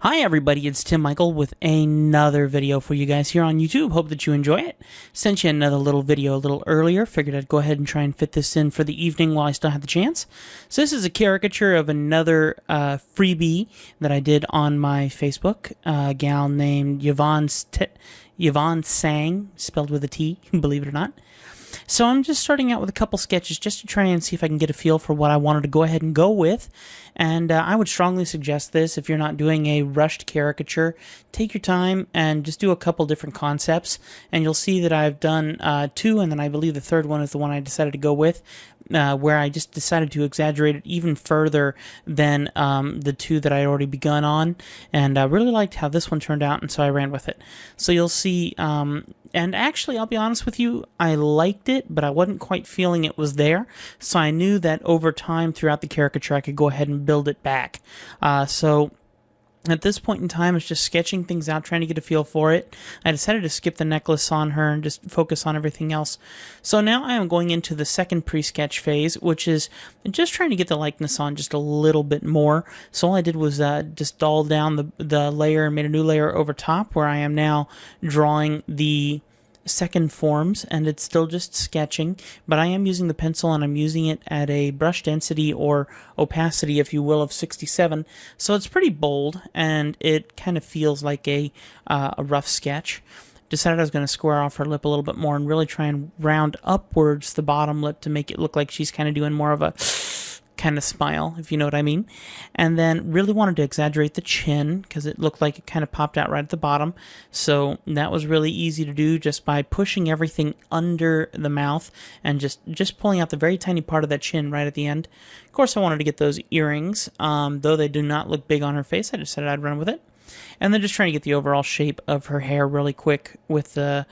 Hi everybody, it's Tim Michael with another video for you guys here on YouTube. Hope that you enjoy it. Sent you another little video a little earlier. Figured I'd go ahead and try and fit this in for the evening while I still have the chance. So this is a caricature of another freebie that I did on my Facebook. A gal named Yvonne Sang, spelled with a T, believe it or not. So I'm just starting out with a couple sketches just to try and see if I can get a feel for what I wanted to go ahead and go with. And I would strongly suggest this if you're not doing a rushed caricature. Take your time and just do a couple different concepts. And you'll see that I've done two, and then I believe the third one is the one I decided to go with, where I just decided to exaggerate it even further than the two that I already begun on. And I really liked how this one turned out, and so I ran with it. So you'll see... And actually, I'll be honest with you, I liked it, but I wasn't quite feeling it was there. So I knew that over time, throughout the caricature, I could go ahead and build it back. So at this point in time, it's just sketching things out, trying to get a feel for it. I decided to skip the necklace on her and just focus on everything else. So now I am going into the second pre-sketch phase, which is just trying to get the likeness on just a little bit more. So all I did was just dull down the layer and made a new layer over top, where I am now drawing the second forms, and it's still just sketching, but I am using the pencil, and I'm using it at a brush density or opacity, if you will, of 67. So it's pretty bold, and it kind of feels like a rough sketch. Decided I was going to square off her lip a little bit more and really try and round upwards the bottom lip to make it look like she's kind of doing more of a kind of smile, if you know what I mean. And then really wanted to exaggerate the chin because it looked like it kind of popped out right at the bottom. So that was really easy to do just by pushing everything under the mouth and just pulling out the very tiny part of that chin right at the end. Of course, I wanted to get those earrings. Though they do not look big on her face, I decided I'd run with it. And then just trying to get the overall shape of her hair really quick with the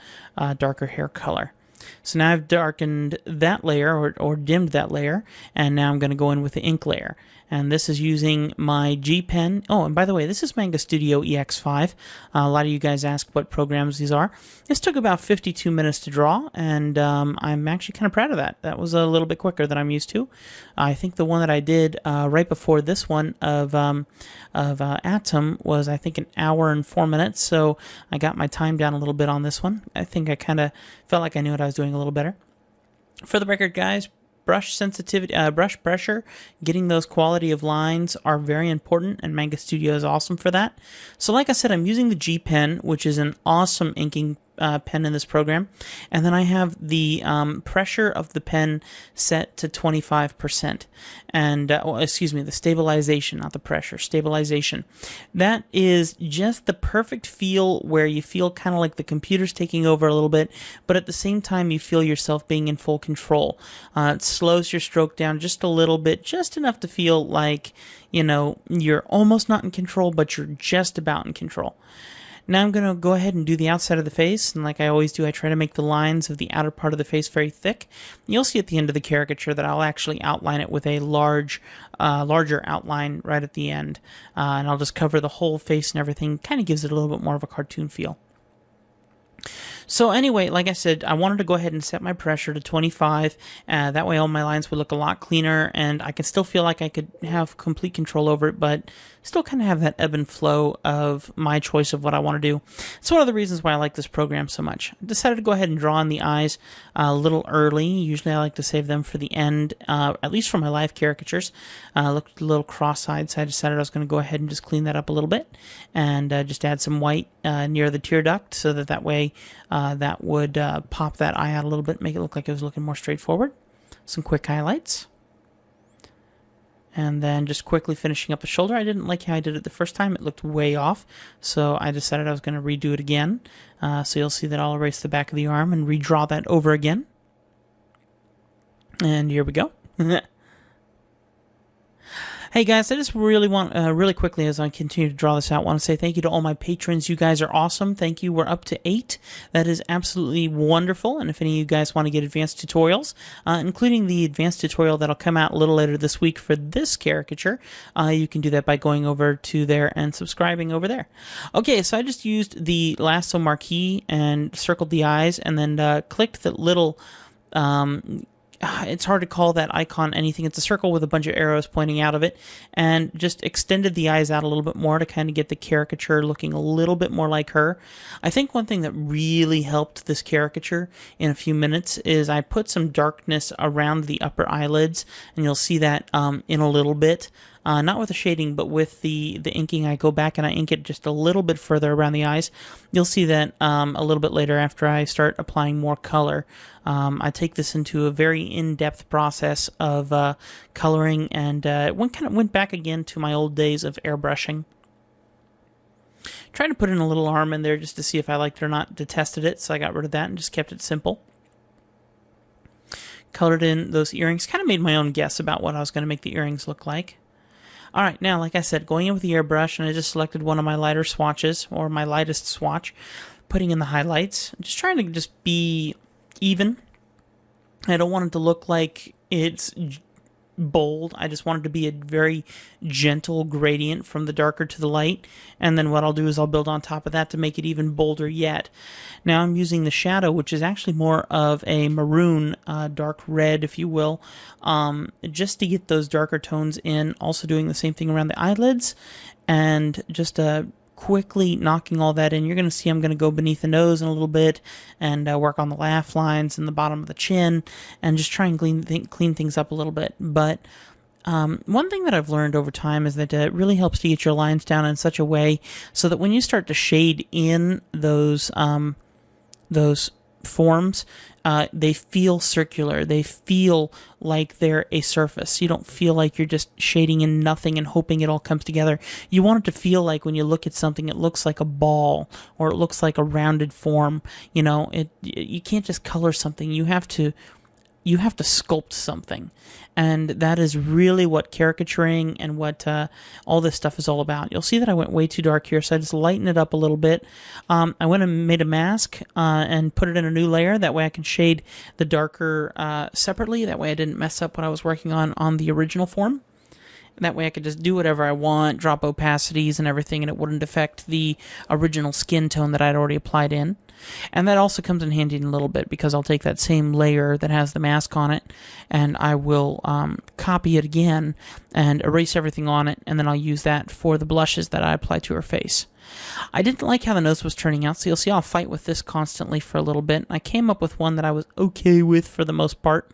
darker hair color. So now I've darkened that layer, or dimmed that layer, and now I'm going to go in with the ink layer. And this is using my G pen. Oh, and by the way, this is Manga Studio EX5. A lot of you guys ask what programs these are. This took about 52 minutes to draw, and I'm actually kind of proud of that. That was a little bit quicker than I'm used to. I think the one that I did right before this one of Atom was, I think, 1 hour and 4 minutes. So I got my time down a little bit on this one. I think I kind of felt like I knew what I was doing a little better. For the record, guys, brush sensitivity, brush pressure, getting those quality of lines are very important, and Manga Studio is awesome for that. So like I said, I'm using the G pen, which is an awesome inking pen in this program, and then I have the pressure of the pen set to 25%, and excuse me, the stabilization, not the pressure, stabilization. That is just the perfect feel where you feel kind of like the computer's taking over a little bit, but at the same time you feel yourself being in full control. It slows your stroke down just a little bit, just enough to feel like, you know, you're almost not in control, but you're just about in control. Now I'm going to go ahead and do the outside of the face, and like I always do, I try to make the lines of the outer part of the face very thick. You'll see at the end of the caricature that I'll actually outline it with a larger outline right at the end, and I'll just cover the whole face and everything. Kind of gives it a little bit more of a cartoon feel. So anyway, like I said, I wanted to go ahead and set my pressure to 25. That way all my lines would look a lot cleaner, and I could still feel like I could have complete control over it, but still kind of have that ebb and flow of my choice of what I want to do. It's one of the reasons why I like this program so much. I decided to go ahead and draw in the eyes a little early. Usually I like to save them for the end, at least for my live caricatures. Looked a little cross-eyed, so I decided I was going to go ahead and just clean that up a little bit, and just add some white near the tear duct, so that way that would pop that eye out a little bit, make it look like it was looking more straightforward. Some quick highlights. And then just quickly finishing up the shoulder. I didn't like how I did it the first time. It looked way off. So I decided I was going to redo it again. So you'll see that I'll erase the back of the arm and redraw that over again. And here we go. Hey guys, I just really want, really quickly as I continue to draw this out, want to say thank you to all my patrons. You guys are awesome. Thank you. We're up to 8. That is absolutely wonderful. And if any of you guys want to get advanced tutorials, including the advanced tutorial that'll come out a little later this week for this caricature, you can do that by going over to there and subscribing over there. Okay, so I just used the lasso marquee and circled the eyes, and then clicked the little it's hard to call that icon anything. It's a circle with a bunch of arrows pointing out of it, and just extended the eyes out a little bit more to kind of get the caricature looking a little bit more like her. I think one thing that really helped this caricature in a few minutes is I put some darkness around the upper eyelids, and you'll see that in a little bit. Not with the shading, but with the inking. I go back and I ink it just a little bit further around the eyes. You'll see that a little bit later after I start applying more color. I take this into a very in-depth process of coloring, and kind of went back again to my old days of airbrushing. Tried to put in a little arm in there just to see if I liked it or not. Detested it, so I got rid of that and just kept it simple. Colored in those earrings. Kind of made my own guess about what I was going to make the earrings look like. Alright, now, like I said, going in with the airbrush, and I just selected one of my lighter swatches, or my lightest swatch, putting in the highlights. I'm just trying to just be even. I don't want it to look like it's bold. I just want it to be a very gentle gradient from the darker to the light, and then what I'll do is I'll build on top of that to make it even bolder yet. Now I'm using the shadow, which is actually more of a maroon, dark red, if you will, just to get those darker tones in. Also doing the same thing around the eyelids, and just quickly knocking all that in. You're going to see I'm going to go beneath the nose in a little bit and work on the laugh lines and the bottom of the chin, and just try and clean things up a little bit. But one thing that I've learned over time is that it really helps to get your lines down in such a way so that when you start to shade in those forms, they feel circular. They feel like they're a surface. You don't feel like you're just shading in nothing and hoping it all comes together. You want it to feel like when you look at something, it looks like a ball, or it looks like a rounded form. You know, you can't just color something. You have to sculpt something, and that is really what caricaturing and what all this stuff is all about. You'll see that I went way too dark here, so I just lightened it up a little bit. I went and made a mask and put it in a new layer. That way I can shade the darker separately. That way I didn't mess up what I was working on the original form. That way I could just do whatever I want, drop opacities and everything, and it wouldn't affect the original skin tone that I'd already applied in. And that also comes in handy in a little bit, because I'll take that same layer that has the mask on it, and I will copy it again and erase everything on it, and then I'll use that for the blushes that I apply to her face. I didn't like how the nose was turning out, so you'll see I'll fight with this constantly for a little bit. I came up with one that I was okay with for the most part.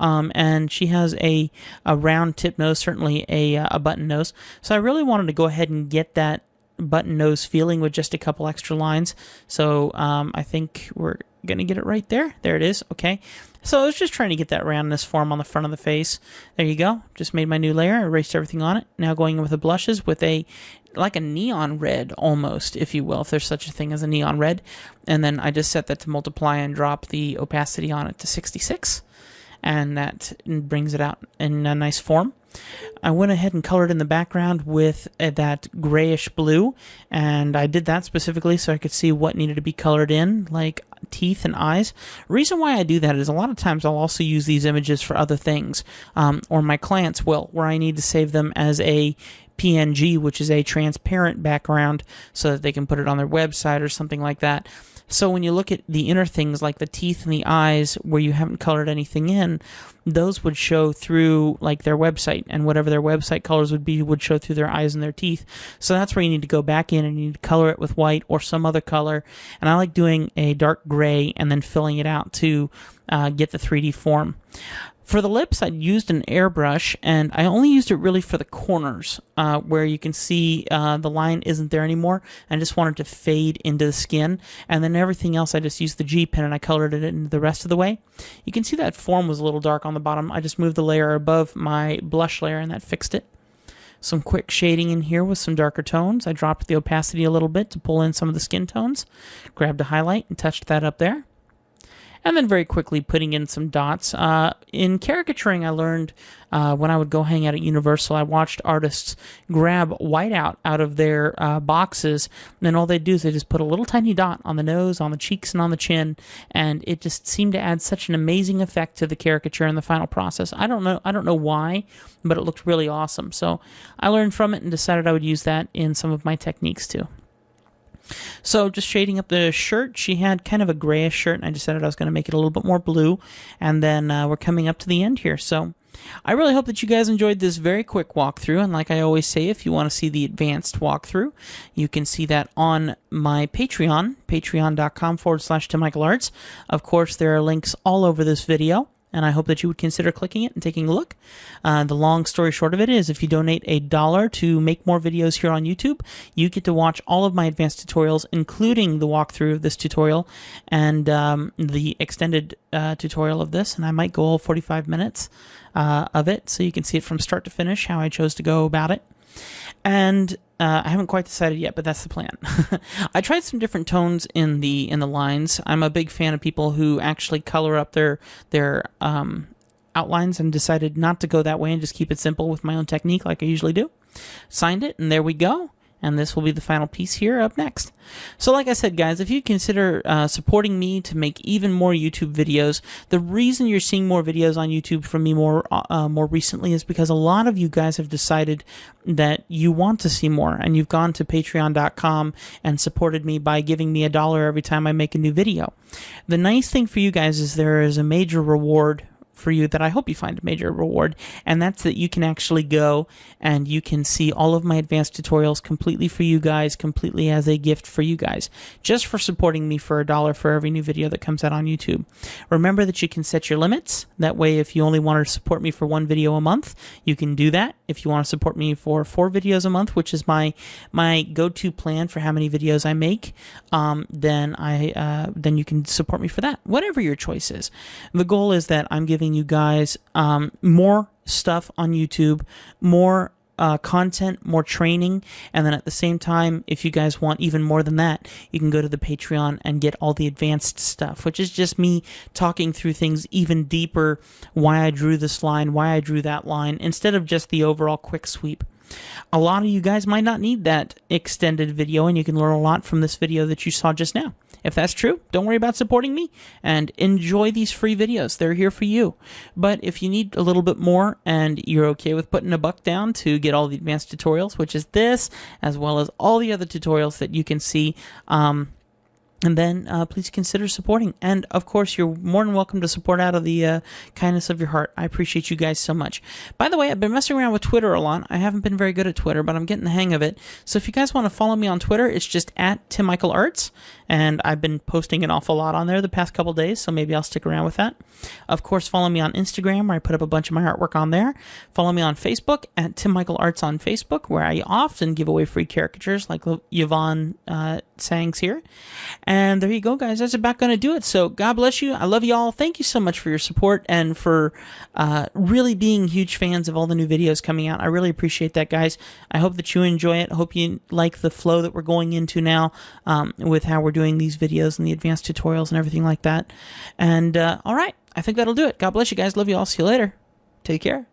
And she has a round tip nose, certainly a button nose. So I really wanted to go ahead and get that button nose feeling with just a couple extra lines. So I think we're going to get it right there. There it is. Okay. So I was just trying to get that roundness form on the front of the face. There you go. Just made my new layer, erased everything on it. Now going in with the blushes with like a neon red almost, if you will, if there's such a thing as a neon red. And then I just set that to multiply and drop the opacity on it to 66. And that brings it out in a nice form. I went ahead and colored in the background with that grayish blue, and I did that specifically so I could see what needed to be colored in, like teeth and eyes. The reason why I do that is a lot of times I'll also use these images for other things, or my clients will, where I need to save them as a PNG, which is a transparent background, so that they can put it on their website or something like that. So when you look at the inner things like the teeth and the eyes where you haven't colored anything in, those would show through like their website, and whatever their website colors would be would show through their eyes and their teeth. So that's where you need to go back in and you need to color it with white or some other color. And I like doing a dark gray and then filling it out to get the 3D form. For the lips, I used an airbrush, and I only used it really for the corners where you can see the line isn't there anymore. I just wanted to fade into the skin, and then everything else I just used the G pen and I colored it in the rest of the way. You can see that form was a little dark on the bottom. I just moved the layer above my blush layer and that fixed it. Some quick shading in here with some darker tones. I dropped the opacity a little bit to pull in some of the skin tones. Grabbed a highlight and touched that up there. And then very quickly putting in some dots. In caricaturing, I learned when I would go hang out at Universal, I watched artists grab whiteout out of their boxes, and then all they do is they just put a little tiny dot on the nose, on the cheeks, and on the chin, and it just seemed to add such an amazing effect to the caricature in the final process. I don't know why, but it looked really awesome. So I learned from it and decided I would use that in some of my techniques too. So just shading up the shirt, she had kind of a grayish shirt, and I decided I was going to make it a little bit more blue, and then we're coming up to the end here. So I really hope that you guys enjoyed this very quick walkthrough, and like I always say, if you want to see the advanced walkthrough, you can see that on my Patreon, patreon.com/TimMichaelArts. Of course, there are links all over this video, and I hope that you would consider clicking it and taking a look. The long story short of it is, if you donate $1 to make more videos here on YouTube, you get to watch all of my advanced tutorials, including the walkthrough of this tutorial and the extended tutorial of this, and I might go all 45 minutes of it, so you can see it from start to finish, how I chose to go about it. And I haven't quite decided yet, but that's the plan. I tried some different tones in the lines. I'm a big fan of people who actually color up their outlines, and decided not to go that way and just keep it simple with my own technique like I usually do. Signed it, and there we go. And this will be the final piece here up next. So like I said, guys, if you consider supporting me to make even more YouTube videos, the reason you're seeing more videos on YouTube from me more recently is because a lot of you guys have decided that you want to see more, and you've gone to patreon.com and supported me by giving me $1 every time I make a new video. The nice thing for you guys is there is a major reward for you that I hope you find a major reward, and that's that you can actually go and you can see all of my advanced tutorials completely for you guys, completely as a gift for you guys, just for supporting me for $1 for every new video that comes out on YouTube. Remember that you can set your limits. That way, if you only want to support me for 1 video a month, you can do that. If you want to support me for 4 videos a month, which is my go-to plan for how many videos I make, then you can support me for that. Whatever your choice is. The goal is that I'm giving you guys more stuff on YouTube, more content, more training, and then at the same time, if you guys want even more than that, you can go to the Patreon and get all the advanced stuff, which is just me talking through things even deeper, why I drew this line, why I drew that line, instead of just the overall quick sweep. A lot of you guys might not need that extended video, and you can learn a lot from this video that you saw just now. If that's true, don't worry about supporting me and enjoy these free videos. They're here for you. But if you need a little bit more and you're okay with putting $1 down to get all the advanced tutorials, which is this, as well as all the other tutorials that you can see, and then please consider supporting. And of course, you're more than welcome to support out of the kindness of your heart. I appreciate you guys so much. By the way, I've been messing around with Twitter a lot. I haven't been very good at Twitter, but I'm getting the hang of it. So if you guys want to follow me on Twitter, it's just @TimMichaelArts. And I've been posting an awful lot on there the past couple days, so maybe I'll stick around with that. Of course, follow me on Instagram, where I put up a bunch of my artwork on there. Follow me on Facebook @TimMichaelArts on Facebook, where I often give away free caricatures like Yvonne Sang's here. And there you go, guys. That's about going to do it. So God bless you. I love you all. Thank you so much for your support and for really being huge fans of all the new videos coming out. I really appreciate that, guys. I hope that you enjoy it. I hope you like the flow that we're going into now with how we're doing these videos and the advanced tutorials and everything like that. And all right, I think that'll do it. God bless you guys. Love you all. See you later. Take care.